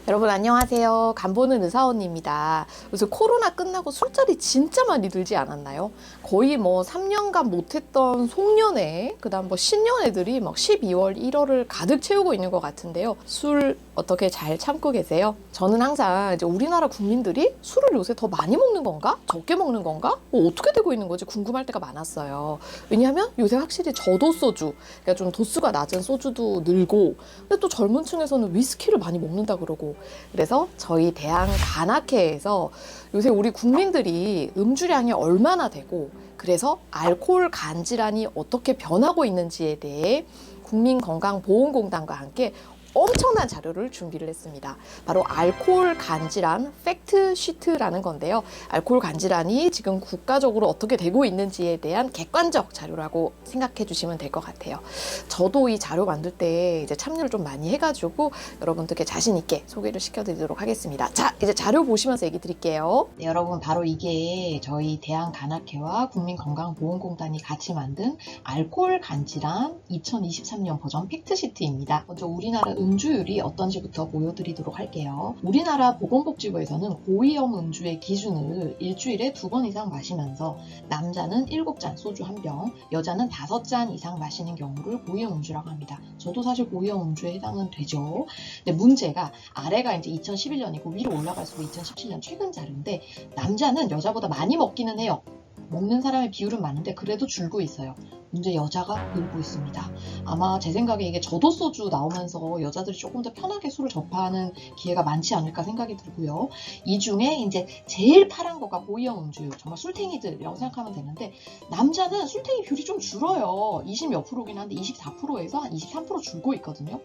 여러분 안녕하세요. 간보는 의사원입니다. 요새 코로나 끝나고 술자리 진짜 많이 들지 않았나요? 거의 뭐 3년간 못했던 송년회, 그다음 뭐 신년회들이 막 12월, 1월을 가득 채우고 있는 것 같은데요. 술 어떻게 잘 참고 계세요? 저는 항상 이제 우리나라 국민들이 술을 요새 더 많이 먹는 건가? 적게 먹는 건가? 뭐 어떻게 되고 있는 거지? 궁금할 때가 많았어요. 왜냐하면 요새 확실히 저도 소주, 그러니까 좀 도수가 낮은 소주도 늘고, 근데 또 젊은 층에서는 위스키를 많이 먹는다 그러고, 그래서 저희 대한간학회에서 요새 우리 국민들이 음주량이 얼마나 되고, 그래서 알코올 간 질환이 어떻게 변하고 있는지에 대해 국민건강보험공단과 함께 엄청난 자료를 준비를 했습니다. 바로 알코올 간 질환 팩트 시트라는 건데요. 알코올 간 질환이 지금 국가적으로 어떻게 되고 있는지에 대한 객관적 자료라고 생각해 주시면 될 것 같아요. 저도 이 자료 만들 때 이제 참여를 좀 많이 해가지고 여러분들께 자신 있게 소개를 시켜드리도록 하겠습니다. 자, 이제 자료 보시면서 얘기 드릴게요. 네, 여러분 바로 이게 저희 대한간학회와 국민건강보험공단이 같이 만든 알코올 간 질환 2023년 버전 팩트 시트입니다. 먼저 우리나라 음주율이 어떤지부터 보여드리도록 할게요. 우리나라 보건복지부에서는 고위험 음주의 기준을 일주일에 2번 이상 마시면서 남자는 7잔 소주 1병, 여자는 5잔 이상 마시는 경우를 고위험 음주라고 합니다. 저도 사실 고위험 음주에 해당은 되죠. 근데 문제가 아래가 이제 2011년이고 위로 올라갈수록 2017년 최근 자료인데, 남자는 여자보다 많이 먹기는 해요. 먹는 사람의 비율은 많은데 그래도 줄고 있어요. 문제 여자가 늘고 있습니다. 아마 제 생각에 이게 저도 소주 나오면서 여자들이 조금 더 편하게 술을 접하는 기회가 많지 않을까 생각이 들고요. 이 중에 이제 제일 파란 거가 고위험 음주율, 정말 술탱이들이라고 생각하면 되는데, 남자는 술탱이 비율이 좀 줄어요. 20몇 프로긴 한데 24%에서 한 23% 줄고 있거든요.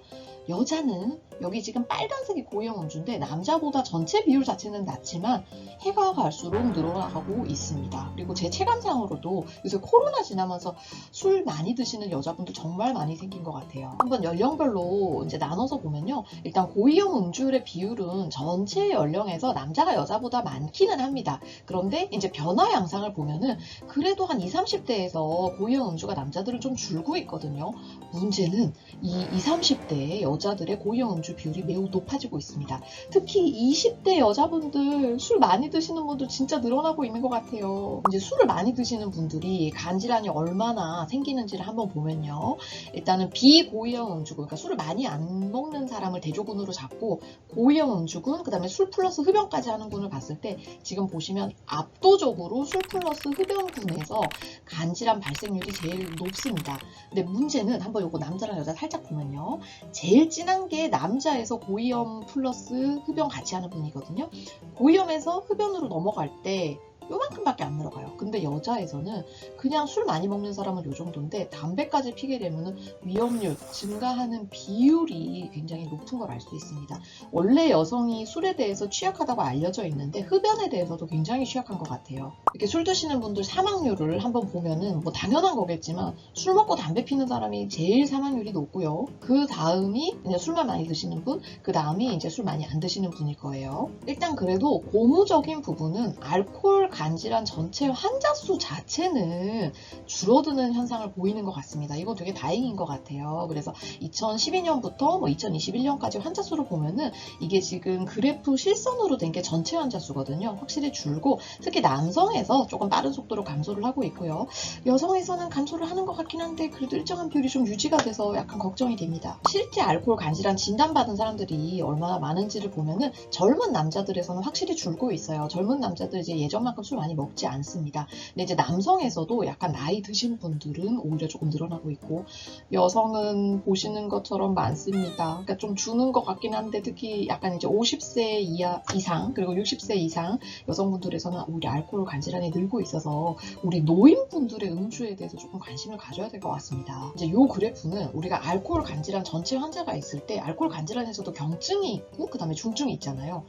여자는 여기 지금 빨간색이 고위험 음주인데 남자보다 전체 비율 자체는 낮지만 해가 갈수록 늘어나고 있습니다. 그리고 제 체감상으로도 요새 코로나 지나면서 술 많이 드시는 여자분들 정말 많이 생긴 것 같아요. 한번 연령별로 이제 나눠서 보면요. 일단 고위험 음주율의 비율은 전체 연령에서 남자가 여자보다 많기는 합니다. 그런데 이제 변화 양상을 보면은 그래도 한 20, 30대에서 고위험 음주가 남자들은 좀 줄고 있거든요. 문제는 이 20, 30대의 여자들의 고위험 음주 비율이 매우 높아지고 있습니다. 특히 20대 여자분들 술 많이 드시는 분들 진짜 늘어나고 있는 것 같아요. 이제 술을 많이 드시는 분들이 간 질환이 얼마나 생기는지를 한번 보면요. 일단은 비고위험 음주군, 그러니까 술을 많이 안 먹는 사람을 대조군으로 잡고 고위험 음주군, 그 다음에 술 플러스 흡연까지 하는 군을 봤을 때 지금 보시면 압도적으로 술 플러스 흡연군에서 간 질환 발생률이 제일 높습니다. 근데 문제는 한번 요거 남자랑 여자 살짝 보면요. 제일 진한 게 남자에서 고위험 플러스 흡연 같이 하는 분이거든요. 고위험에서 흡연으로 넘어갈 때 요만큼밖에 안 들어가요. 근데 여자에서는 그냥 술 많이 먹는 사람은 요 정도인데 담배까지 피게 되면 위험률 증가하는 비율이 굉장히 높은 걸 알 수 있습니다. 원래 여성이 술에 대해서 취약하다고 알려져 있는데 흡연에 대해서도 굉장히 취약한 것 같아요. 이렇게 술 드시는 분들 사망률을 한번 보면은 뭐 당연한 거겠지만 술 먹고 담배 피는 사람이 제일 사망률이 높고요. 그 다음이 그냥 술만 많이 드시는 분, 그 다음이 이제 술 많이 안 드시는 분일 거예요. 일단 그래도 고무적인 부분은 알코올 간 질환 전체 환자 수 자체는 줄어드는 현상을 보이는 것 같습니다. 이거 되게 다행인 것 같아요. 그래서 2012년부터 뭐 2021년까지 환자 수를 보면은 이게 지금 그래프 실선으로 된 게 전체 환자 수거든요. 확실히 줄고 특히 남성에서 조금 빠른 속도로 감소를 하고 있고요. 여성에서는 감소를 하는 것 같긴 한데 그래도 일정한 비율이 좀 유지가 돼서 약간 걱정이 됩니다. 실제 알코올 간 질환 진단받은 사람들이 얼마나 많은지를 보면은 젊은 남자들에서는 확실히 줄고 있어요. 젊은 남자들 이제 예전만큼 술 많이 먹지 않습니다. 근데 이제 남성에서도 약간 나이 드신 분들은 오히려 조금 늘어나고 있고, 여성은 보시는 것처럼 많습니다. 그러니까 좀 주는 것 같긴 한데 특히 약간 이제 50세 이상 그리고 60세 이상 여성분들에서는 오히려 알코올 간 질환이 늘고 있어서 우리 노인분들의 음주에 대해서 조금 관심을 가져야 될 것 같습니다. 이제 요 그래프는 우리가 알코올 간 질환 전체 환자가 있을 때 알코올 간 질환에서도 경증이 있고 그 다음에 중증이 있잖아요.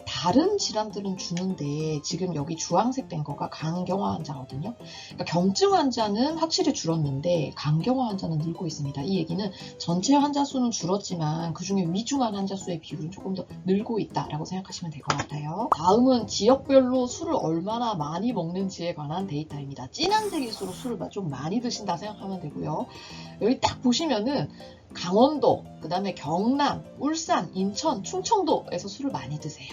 다른 질환들은 주는데 지금 여기 주황색 된 거가 간경화 환자거든요. 그러니까 경증 환자는 확실히 줄었는데 간경화 환자는 늘고 있습니다. 이 얘기는 전체 환자 수는 줄었지만 그중에 위중한 환자 수의 비율은 조금 더 늘고 있다라고 생각하시면 될 것 같아요. 다음은 지역별로 술을 얼마나 많이 먹는지에 관한 데이터입니다. 진한 색일수록 술을 좀 많이 드신다 생각하면 되고요. 여기 딱 보시면은 강원도, 그 다음에 경남, 울산, 인천, 충청도에서 술을 많이 드세요.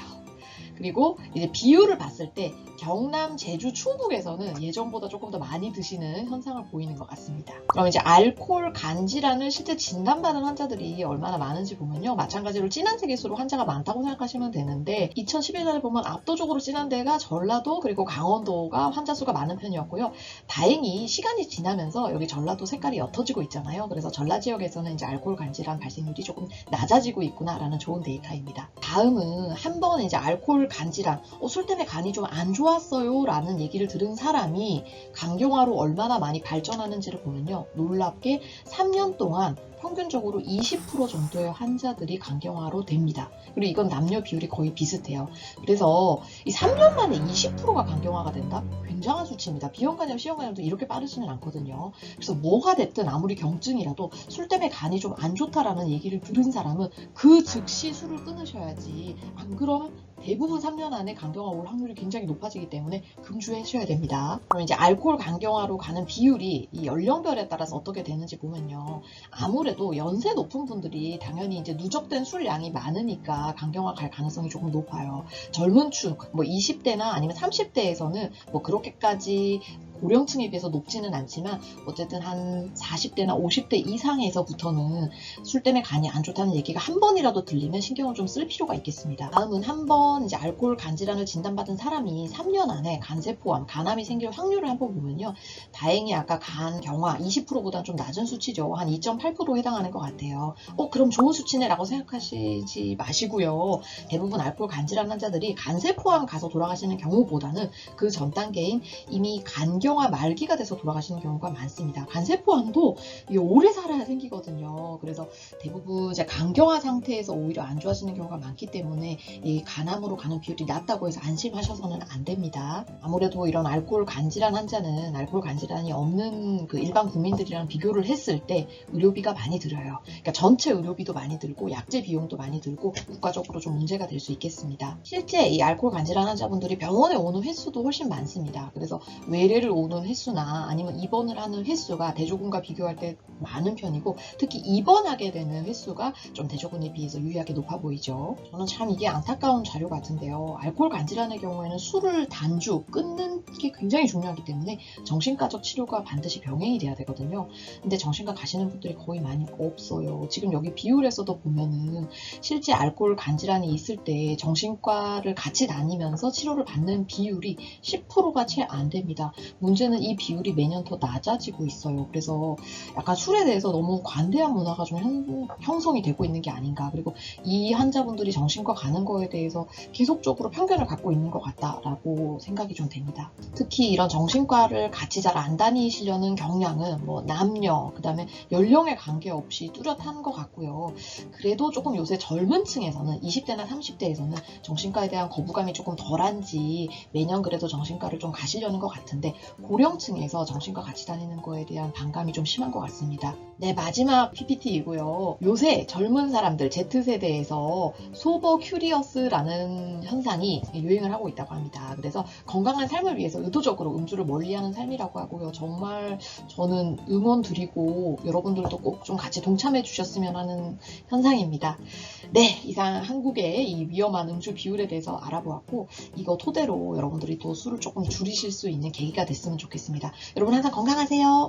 그리고 이제 비율을 봤을 때 경남, 제주, 충북에서는 예전보다 조금 더 많이 드시는 현상을 보이는 것 같습니다. 그럼 이제 알코올 간 질환을 실제 진단받은 환자들이 얼마나 많은지 보면요. 마찬가지로 진한 세계수로 환자가 많다고 생각하시면 되는데 2011년에 보면 압도적으로 진한 데가 전라도 그리고 강원도가 환자 수가 많은 편이었고요. 다행히 시간이 지나면서 여기 전라도 색깔이 옅어지고 있잖아요. 그래서 전라 지역에서는 이제 알코올 간 질환 발생률이 조금 낮아지고 있구나라는 좋은 데이터입니다. 다음은 한 번 이제 알코올 간 질환, 술 때문에 간이 좀 안 좋았어요 라는 얘기를 들은 사람이 간경화로 얼마나 많이 발전하는지를 보면요. 놀랍게 3년 동안 평균적으로 20% 정도의 환자들이 간경화로 됩니다. 그리고 이건 남녀 비율이 거의 비슷해요. 그래서 이 3년 만에 20%가 간경화가 된다? 굉장한 수치입니다. B형간염, C형간염도 이렇게 빠르지는 않거든요. 그래서 뭐가 됐든 아무리 경증이라도 술 때문에 간이 좀 안 좋다라는 얘기를 들은 사람은 그 즉시 술을 끊으셔야지. 안 그러면 대부분 3년 안에 간경화 올 확률이 굉장히 높아지기 때문에 금주하셔야 됩니다. 그럼 이제 알코올 간경화로 가는 비율이 이 연령별에 따라서 어떻게 되는지 보면요. 아무래도 연세 높은 분들이 당연히 이제 누적된 술량이 많으니까 간경화 갈 가능성이 조금 높아요. 젊은 축, 뭐 20대나 아니면 30대에서는 뭐 그렇게까지 고령층에 비해서 높지는 않지만 어쨌든 한 40대나 50대 이상에서부터는 술 때문에 간이 안 좋다는 얘기가 한 번이라도 들리면 신경을 좀 쓸 필요가 있겠습니다. 다음은 한 번 이제 알코올 간 질환을 진단받은 사람이 3년 안에 간세포암, 간암이 생길 확률을 한번 보면요. 다행히 아까 간 경화 20%보다는 좀 낮은 수치죠. 한 2.8%에 해당하는 것 같아요. 그럼 좋은 수치네 라고 생각하시지 마시고요. 대부분 알코올 간 질환 환자들이 간세포암 가서 돌아가시는 경우보다는 그 전 단계인 이미 간경화 말기가 돼서 돌아가시는 경우가 많습니다. 간세포암도 오래 살아야 생기거든요. 그래서 대부분 이제 간경화 상태에서 오히려 안 좋아지는 경우가 많기 때문에 이 간암으로 가는 비율이 낮다고 해서 안심하셔서는 안 됩니다. 아무래도 이런 알코올 간 질환 환자는 알코올 간 질환이 없는 그 일반 국민들이랑 비교를 했을 때 의료비가 많이 들어요. 그러니까 전체 의료비도 많이 들고 약제 비용도 많이 들고 국가적으로 좀 문제가 될 수 있겠습니다. 실제 이 알코올 간 질환 환자분들이 병원에 오는 횟수도 훨씬 많습니다. 그래서 외래를 오는 횟수나 아니면 입원을 하는 횟수가 대조군과 비교할 때 많은 편이고 특히 입원하게 되는 횟수가 좀 대조군에 비해서 유의하게 높아 보이죠. 저는 참 이게 안타까운 자료 같은데요. 알코올 간 질환의 경우에는 술을 단주 끊는 게 굉장히 중요하기 때문에 정신과적 치료가 반드시 병행이 돼야 되거든요. 근데 정신과 가시는 분들이 거의 많이 없어요. 지금 여기 비율에서도 보면은 실제 알코올 간 질환이 있을 때 정신과를 같이 다니면서 치료를 받는 비율이 10%가 채 안 됩니다. 문제는 이 비율이 매년 더 낮아지고 있어요. 그래서 약간 술에 대해서 너무 관대한 문화가 좀 형성이 되고 있는 게 아닌가. 그리고 이 환자분들이 정신과 가는 거에 대해서 계속적으로 편견을 갖고 있는 것 같다라고 생각이 좀 됩니다. 특히 이런 정신과를 같이 잘 안 다니시려는 경향은 뭐 남녀, 그 다음에 연령에 관계없이 뚜렷한 것 같고요. 그래도 조금 요새 젊은 층에서는 20대나 30대에서는 정신과에 대한 거부감이 조금 덜한지 매년 그래도 정신과를 좀 가시려는 것 같은데 고령층에서 정신과 같이 다니는 거에 대한 반감이 좀 심한 것 같습니다. 네, 마지막 PPT이고요. 요새 젊은 사람들 Z세대에서 소버 큐리어스라는 현상이 유행을 하고 있다고 합니다. 그래서 건강한 삶을 위해서 의도적으로 음주를 멀리하는 삶이라고 하고요. 정말 저는 응원 드리고 여러분들도 꼭 좀 같이 동참해 주셨으면 하는 현상입니다. 네, 이상 한국의 이 위험한 음주 비율에 대해서 알아보았고 이거 토대로 여러분들이 또 술을 조금 줄이실 수 있는 계기가 됐으면 좋겠습니다. 여러분 항상 건강하세요.